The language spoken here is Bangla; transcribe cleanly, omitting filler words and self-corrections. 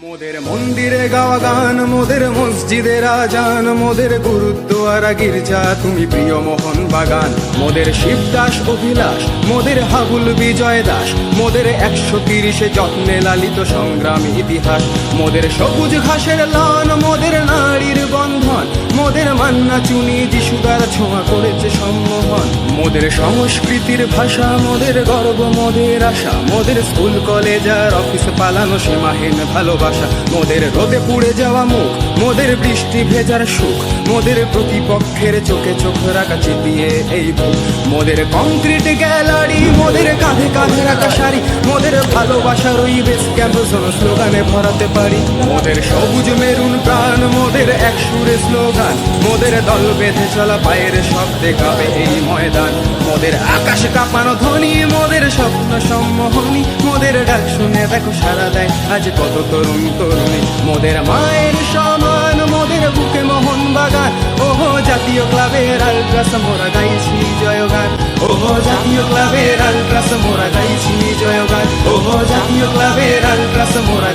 মোদের মন্দিরে গাওয়া গান, মোদের মসজিদের আজান, মোদের গুরুদ্বারা গির্জা তুমি প্রিয় মোহন বাগান। মোদের শিবদাস অভিলাষ, মোদের হাবুল বিজয় দাস, মোদের 130 যত্নে লালিত সংগ্রাম ইতিহাস। মোদের সবুজ ঘাসের লন, মোদের নারীর বন্ধন, মোদের মান্না চুনি যিশুদার ছোঁয়া করেছে সম্মোহন। মোদের সংস্কৃতির ভাষা, মোদের গর্ব, মোদের আশা, মোদের স্কুল কলেজ আর অফিস পালানো সীমাহীন ভালোবাসা। মোদের রোদে পুড়ে যাওয়া মুখ, মোদের বৃষ্টি ভেজার সুখ, মোদের প্রতিপক্ষের চোখে চোখ রাখা চিতিয়ে এই বুক। মোদের কংক্রিট গ্যালারি, মোদের কাঁধে কাঁধে রাখা শাড়ি, মোদের ভালোবাসার ওই বেশ ক্যাম্প স্লোগানে ভরাতে পারি। মোদের সবুজ মেরুন প্রাণ, মোদের এক সুরে স্লোগান, মোদের দল বেঁধে চলা পায়ের শব্দে কাঁপে এই ময়দান। মোদের আকাশ কাঁপানো ধ্বনি, মোদের স্বপ্ন সম্মোহনী, মোদের ডাক শুনে দেখো সারা দেয় আজ কত তরুণ তরুণী। মোদের মায়ের সমান, মোদের বুকে মোহন বাগান, ওহো জাতীয় ক্লাবের আলট্রাস মোরা গাইছি জয়গান। ওহো জাতীয় ক্লাবের আলট্রাস মোরা গাইছি জয়গান। ওহো জাতীয় ক্লাবের আলট্রাস মোরা